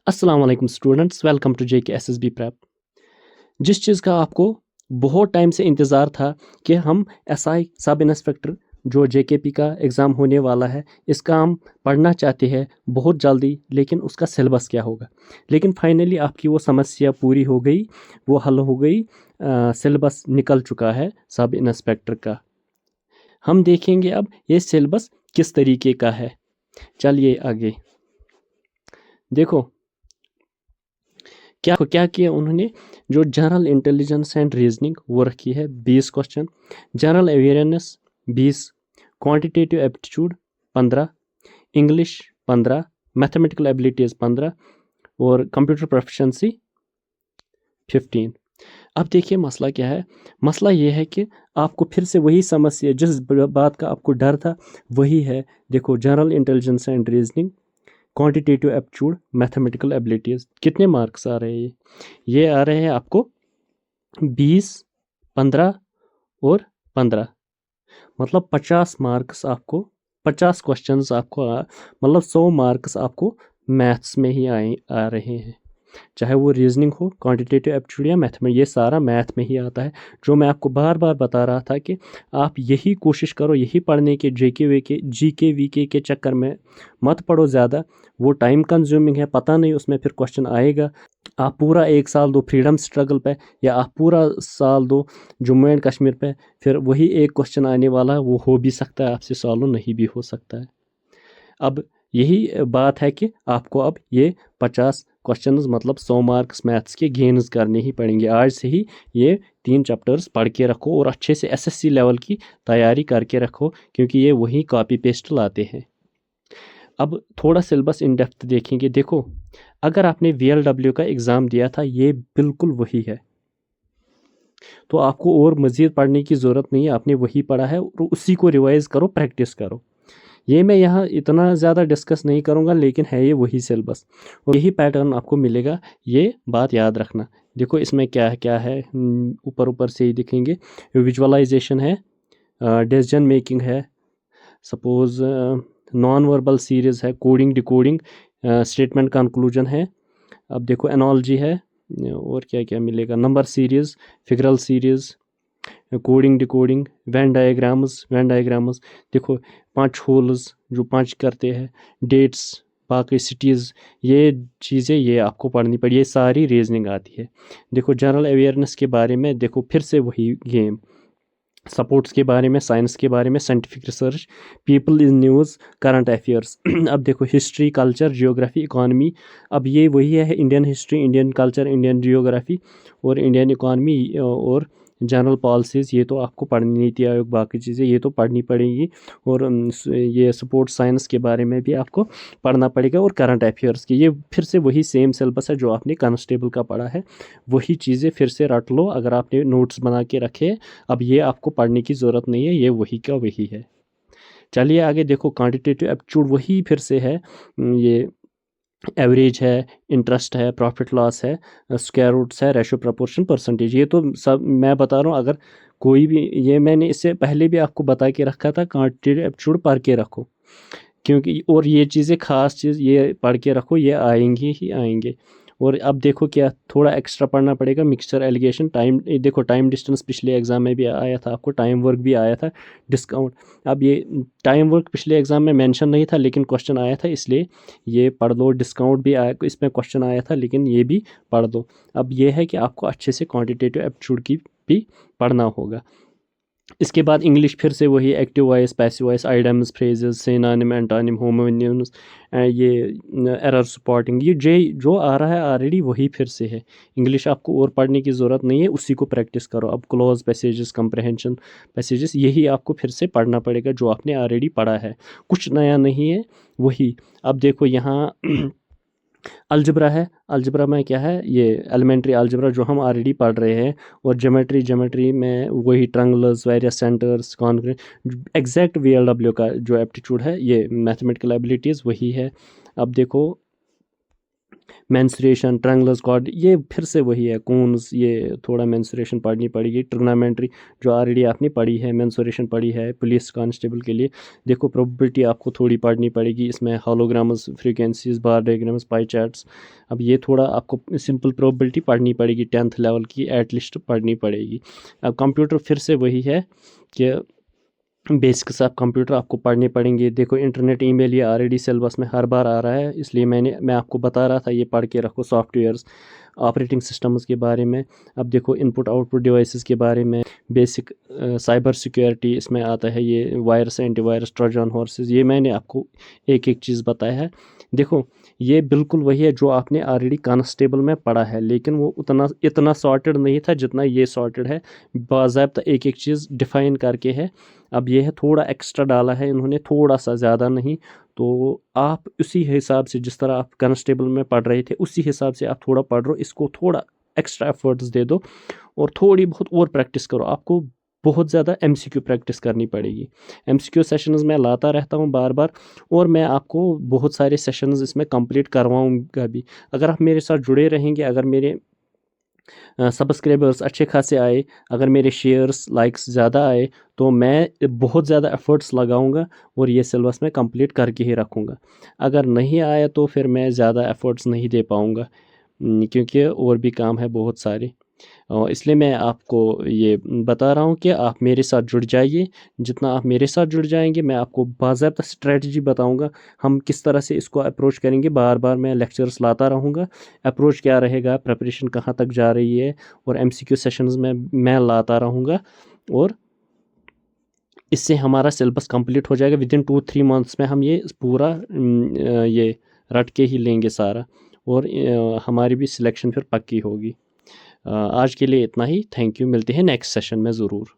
अस्सलाम वालेकुम students, welcome to JK SSB prep. जिस चीज़ का आपको बहुत टाइम से इंतज़ार था कि हम एसआई सब इंस्पेक्टर जो जेकेपी का एग्ज़ाम होने वाला है, इसका हम पढ़ना चाहते हैं बहुत जल्दी, लेकिन उसका सिलेबस क्या होगा। लेकिन फाइनली आपकी वो समस्या पूरी हो गई, वो हल हो गई। सिलेबस निकल चुका है सब इंस्पेक्टर का। हम देखेंगे अब ये सिलेबस किस तरीके का है। चलिए आगे देखो क्या क्या किया उन्होंने। जो जनरल इंटेलिजेंस एंड रीजनिंग वो रखी है 20 question, general awareness 20, quantitative aptitude 15, English 15, mathematical abilities 15 और कंप्यूटर प्रोफिशिएंसी 15। अब देखिए मसला क्या है। मसला ये है कि आपको फिर से वही समस्या, जिस बात का आपको डर था वही है। देखो general intelligence and reasoning, quantitative aptitude, mathematical abilities, कितने मार्क्स आ रहे हैं? ये आ रहे हैं आपको 20, 15 और 15, मतलब 50 मार्क्स आपको, 50 क्वेश्चंस आपको मतलब 100 मार्क्स आपको मैथ्स में ही आ रहे हैं। चाहे वो रीजनिंग हो, क्वांटिटेटिव एप्टीट्यूड या मैथमेटिक्स, ये सारा मैथ में ही आता है। जो मैं आपको बार बार बता रहा था कि आप यही कोशिश करो, यही पढ़ने के जेके वीके जीके वीके के चक्कर में मत पढ़ो ज़्यादा। वो टाइम कंज्यूमिंग है, पता नहीं उसमें फिर क्वेश्चन आएगा। आप पूरा एक साल दो फ्रीडम स्ट्रगल पे, या आप पूरा साल दो जम्मू एंड कश्मीर पे, फिर वही एक क्वेश्चन आने वाला है, वो हो भी सकता है आपसे सॉल्व नहीं भी हो सकता है। अब यही बात है कि आपको अब ये 50 क्वेश्चंस मतलब 100 मार्क्स मैथ्स के गेन्स करने ही पड़ेंगे। आज से ही ये 3 चैप्टर्स पढ़ के रखो और अच्छे से एसएससी लेवल की तैयारी करके रखो, क्योंकि ये वही कॉपी पेस्ट लाते हैं। अब थोड़ा सिलेबस इन डेप्थ देखेंगे। देखो अगर आपने वीएलडब्ल्यू का एग्ज़ाम दिया था, ये बिल्कुल वही है, तो आपको और मज़ीद पढ़ने की ज़रूरत नहीं है। आपने वही पढ़ा है और उसी को रिवाइज़ करो, प्रैक्टिस करो। ये मैं यहाँ इतना ज़्यादा डिस्कस नहीं करूँगा, लेकिन है ये वही सिलेबस और यही पैटर्न आपको मिलेगा। ये बात याद रखना। देखो इसमें क्या है क्या है, ऊपर ऊपर से ही दिखेंगे। विजुअलाइजेशन है, डिसीजन मेकिंग है, सपोज नॉन वर्बल सीरीज है, कोडिंग डिकोडिंग, स्टेटमेंट कंक्लूजन है। अब देखो एनोलॉजी है, और क्या क्या मिलेगा, number series, figural series, coding decoding, Venn diagrams. देखो पंच होल्स जो पंच करते हैं, डेट्स, बाकी सिटीज़, ये चीज़ें ये आपको पढ़नी पड़ी। ये सारी रीजनिंग आती है। देखो जनरल अवेयरनेस के बारे में, देखो फिर से वही गेम, सपोर्ट्स के बारे में, साइंस के बारे में, scientific research, people in news, current affairs. अब देखो हिस्ट्री, कल्चर, जियोग्राफी, इकॉनमी। अब ये वही है, Indian history, Indian culture, Indian geography और इंडियन इकॉनमी और जनरल पॉलिसीज़। ये तो आपको पढ़नी, नीति आयोग, बाकी चीज़ें ये तो पढ़नी पड़ेंगी। और ये स्पोर्ट्स साइंस के बारे में भी आपको पढ़ना पड़ेगा और करंट अफेयर्स की। ये फिर से वही सेम सिलेबस है जो आपने कांस्टेबल का पढ़ा है, वही चीज़ें फिर से रट लो अगर आपने नोट्स बना के रखे। अब ये आपको पढ़ने की ज़रूरत नहीं है, ये वही का वही है। चलिए आगे देखो, क्वांटिटेटिव एप्टीट्यूड वही फिर से है। ये एवरेज है, इंटरेस्ट है, प्रॉफिट लॉस है, स्क्वायर रूट्स है, रेशो प्रोपोर्शन, परसेंटेज। ये तो सब मैं बता रहा हूँ। अगर कोई भी, ये मैंने इससे पहले भी आपको बता के रखा था, क्वांटिटेटिव एप्टीट्यूड पढ़ के रखो, क्योंकि और ये चीज़ें खास चीज़ ये पढ़ के रखो, ये आएंगी ही आएंगे। और अब देखो क्या थोड़ा एक्स्ट्रा पढ़ना पड़ेगा, मिक्सचर एलिगेशन, टाइम। देखो टाइम डिस्टेंस पिछले एग्जाम में भी आया था आपको, टाइम वर्क भी आया था, डिस्काउंट। अब ये टाइम वर्क पिछले एग्जाम में मेंशन नहीं था, लेकिन क्वेश्चन आया था, इसलिए ये पढ़ लो। डिस्काउंट भी आया, इसमें क्वेश्चन आया था, लेकिन ये भी पढ़ दो। अब ये है कि आपको अच्छे से क्वान्टिटेटिव एप्टीट्यूड की भी पढ़ना होगा। इसके बाद इंग्लिश फिर से वही, active voice, passive voice, idioms, phrases, synonym, antonym, homonyms, ये एरर स्पॉटिंग, ये जो आ रहा है ऑलरेडी वही फिर से है। इंग्लिश आपको और पढ़ने की ज़रूरत नहीं है, उसी को प्रैक्टिस करो। अब क्लोज पैसेजेस, कंप्रहेंशन पैसेजेस, यही आपको फिर से पढ़ना पड़ेगा जो आपने ऑलरेडी पढ़ा है, कुछ नया नहीं है, वही। अब देखो यहाँ अलजबरा है, अलजबरा में क्या है, ये एलिमेंट्री अलजबरा जो हम ऑलरेडी पढ़ रहे हैं। और ज्योमेट्री में वही triangles, various centres, congruent, exact VLW का जो एप्टीट्यूड है, ये मैथमेटिकल एबिलिटीज़ वही है। अब देखो मेंस्ट्रुएशन, ट्रायंगुलर कॉर्ड, ये फिर से वही है, कोन्स, ये थोड़ा मेंस्ट्रुएशन पढ़नी पड़ेगी। ट्रिग्नोमेट्री जो ऑलरेडी आपने पढ़ी है, मेंस्ट्रुएशन पढ़ी है पुलिस कांस्टेबल के लिए। देखो प्रोबेबिलिटी आपको थोड़ी पढ़नी पड़ेगी, इसमें हॉलोग्राम्स, फ्रीक्वेंसीज, बार डायग्राम्स, पाई चार्ट्स। अब ये थोड़ा आपको सिंपल प्रोबेबिलिटी पढ़नी पड़ेगी, 10th लेवल की एटलीस्ट पढ़नी पड़ेगी। अब कंप्यूटर फिर से वही है कि बेसिक्स ऑफ कंप्यूटर आपको पढ़ने पड़ेंगे। देखो इंटरनेट, ईमेल, ये ऑलरेडी सिलेबस में हर बार आ रहा है, इसलिए मैं आपको बता रहा था ये पढ़ के रखो। सॉफ्टवेयर्स, ऑपरेटिंग सिस्टम्स के बारे में। अब देखो इनपुट आउटपुट डिवाइसेस के बारे में, बेसिक साइबर सिक्योरिटी इसमें आता है, ये वायरस, एंटीवायरस, ट्रोजन हॉर्सेस, ये मैंने आपको एक एक चीज़ बताया है। देखो ये बिल्कुल वही है जो आपने ऑलरेडी कांस्टेबल में पढ़ा है, लेकिन वो इतना सॉर्टेड नहीं था जितना ये सॉर्टेड है। बाज़ाब्ता एक एक चीज़ डिफ़ाइन करके है। अब ये है थोड़ा एक्स्ट्रा डाला है इन्होंने, थोड़ा सा, ज़्यादा नहीं। तो आप उसी हिसाब से, जिस तरह आप कांस्टेबल में पढ़ रहे थे, उसी हिसाब से आप थोड़ा पढ़ लो, इसको थोड़ा एक्स्ट्रा एफर्ट्स दे दो और थोड़ी बहुत और प्रैक्टिस करो। आपको बहुत ज़्यादा एमसीक्यू प्रैक्टिस करनी पड़ेगी। एमसीक्यू सेशंस मैं लाता रहता हूँ बार बार, और मैं आपको बहुत सारे सेशंस इसमें कंप्लीट करवाऊँगा भी। अगर आप मेरे साथ जुड़े रहेंगे, अगर मेरे सब्सक्राइबर्स अच्छे खासे आए, अगर मेरे शेयर्स, लाइक्स ज़्यादा आए, तो मैं बहुत ज़्यादा एफ़र्ट्स लगाऊंगा और ये सिलेबस में कंप्लीट करके ही रखूँगा। अगर नहीं आया तो फिर मैं ज़्यादा एफ़र्ट्स नहीं दे पाऊँगा, क्योंकि और भी काम है बहुत सारे। इसलिए मैं आपको ये बता रहा हूँ कि आप मेरे साथ जुड़ जाइए। जितना आप मेरे साथ जुड़ जाएंगे, मैं आपको बाज़ाब्ता स्ट्रेटजी बताऊँगा हम किस तरह से इसको अप्रोच करेंगे। बार बार मैं लेक्चर्स लाता रहूँगा, अप्रोच क्या रहेगा, प्रिपरेशन कहाँ तक जा रही है, और एमसीक्यू सेशंस में मैं लाता रहूँगा। और इससे हमारा सिलेबस कंप्लीट हो जाएगा। विदिन 2-3 मंथ्स में हम ये पूरा ये रट के ही लेंगे सारा, और हमारी भी सिलेक्शन फिर पक्की होगी। आज के लिए इतना ही। थैंक यू, मिलते हैं नेक्स्ट सेशन में ज़रूर।